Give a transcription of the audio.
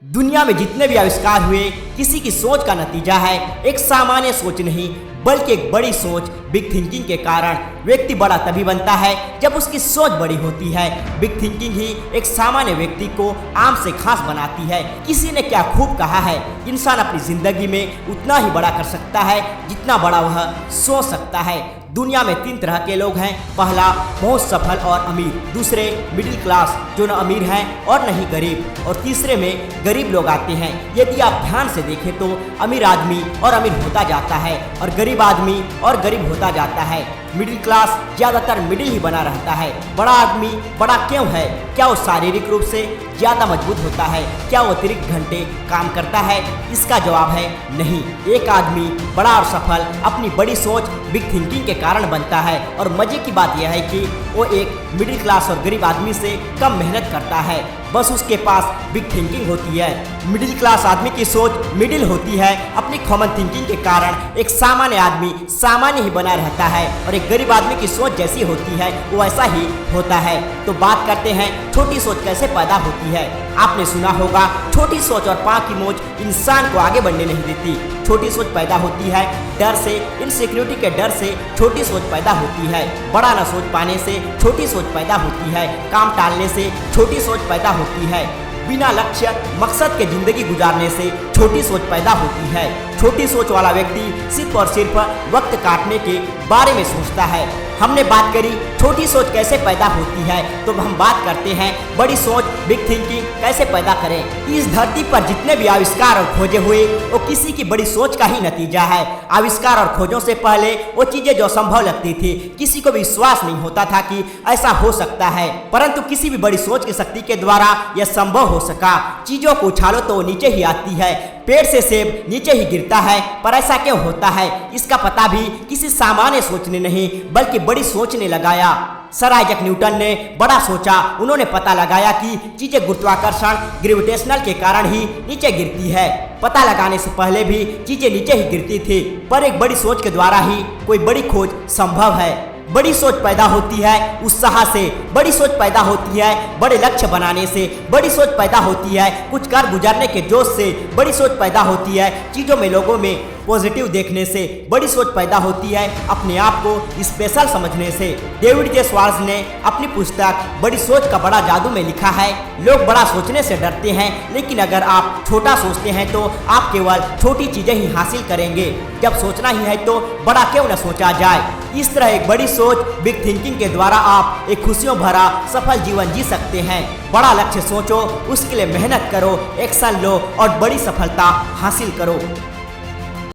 दुनिया में जितने भी आविष्कार हुए किसी की सोच का नतीजा है। एक सामान्य सोच नहीं बल्कि एक बड़ी सोच, बिग थिंकिंग के कारण व्यक्ति बड़ा तभी बनता है जब उसकी सोच बड़ी होती है। बिग थिंकिंग ही एक सामान्य व्यक्ति को आम से खास बनाती है। किसी ने क्या खूब कहा है, इंसान अपनी जिंदगी में उतना ही बड़ा कर सकता है जितना बड़ा वह सोच सकता है। दुनिया में 3 तरह के लोग हैं। पहला, बहुत सफल और अमीर। दूसरे, मिडिल क्लास, जो न अमीर हैं और न ही गरीब। और तीसरे में गरीब लोग आते हैं। यदि आप ध्यान से देखें तो अमीर आदमी और अमीर होता जाता है और गरीब आदमी और गरीब होता जाता है। मिडिल क्लास ज़्यादातर मिडिल ही बना रहता है। बड़ा आदमी बड़ा क्यों है? क्या वो शारीरिक रूप से ज़्यादा मजबूत होता है? क्या वो अतिरिक्त घंटे काम करता है? इसका जवाब है नहीं। एक आदमी बड़ा और सफल अपनी बड़ी सोच, बिग थिंकिंग के कारण बनता है। और मजे की बात यह है कि वो एक मिडिल क्लास और गरीब आदमी से कम मेहनत करता है, बस उसके पास बिग थिंकिंग होती है। मिडिल क्लास आदमी की सोच मिडिल होती है। अपनी कॉमन थिंकिंग के कारण एक सामान्य आदमी सामान्य ही बना रहता है और एक गरीब आदमी की सोच जैसी होती है वो ऐसा ही होता है। तो बात करते हैं छोटी सोच कैसे पैदा होती है। आपने सुना होगा, छोटी सोच और पाँव की मोच इंसान को आगे बढ़ने नहीं देती। छोटी सोच पैदा होती है डर से, इनसिक्योरिटी के डर से छोटी सोच पैदा होती है। बड़ा न सोच पाने से छोटी सोच पैदा होती है। काम टालने से छोटी सोच पैदा होती है। बिना लक्ष्य मकसद के जिंदगी गुजारने से छोटी सोच पैदा होती है। छोटी सोच वाला व्यक्ति सिर्फ और सिर्फ वक्त काटने के बारे में सोचता है। हमने बात करी छोटी सोच कैसे पैदा होती है, तो हम बात करते हैं बड़ी सोच, बिग थिंकिंग कैसे पैदा करें। इस धरती पर जितने भी आविष्कार और खोजे हुए वो किसी की बड़ी सोच का ही नतीजा है। आविष्कार और खोजों से पहले वो चीजें जो संभव लगती थी, किसी को भी विश्वास नहीं होता था कि ऐसा हो सकता है, परंतु किसी भी बड़ी सोच की शक्ति के द्वारा यह संभव हो सका। चीजों को उछालो तो वो नीचे ही आती है। पेड़ से सेब नीचे ही गिरता है, पर ऐसा क्यों होता है? इसका पता भी किसी सामान्य सोच ने नहीं बल्कि बड़ी सोच ने लगाया। सर आइजैक न्यूटन ने बड़ा सोचा। उन्होंने पता लगाया कि चीजें गुरुत्वाकर्षण, ग्रेविटेशनल के कारण ही नीचे गिरती है। पता लगाने से पहले भी चीजें नीचे ही गिरती थी, पर एक बड़ी सोच के द्वारा ही कोई बड़ी खोज संभव है। बड़ी सोच पैदा होती है उत्साह से, बड़ी सोच पैदा होती है बड़े लक्ष्य बनाने से, बड़ी सोच पैदा होती है कुछ कर गुजरने के जोश से, बड़ी सोच पैदा होती है चीज़ों में लोगों में पॉजिटिव देखने से, बड़ी सोच पैदा होती है अपने आप को स्पेशल समझने से। डेविड जे स्वार्ज ने अपनी पुस्तक बड़ी सोच का बड़ा जादू में लिखा है, लोग बड़ा सोचने से डरते हैं, लेकिन अगर आप छोटा सोचते हैं तो आप केवल छोटी चीजें ही हासिल करेंगे। जब सोचना ही है तो बड़ा क्यों न सोचा जाए। इस तरह एक बड़ी सोच, बिग थिंकिंग के द्वारा आप एक खुशियों भरा सफल जीवन जी सकते हैं। बड़ा लक्ष्य सोचो, उसके लिए मेहनत करो, एक्शन लो और बड़ी सफलता हासिल करो।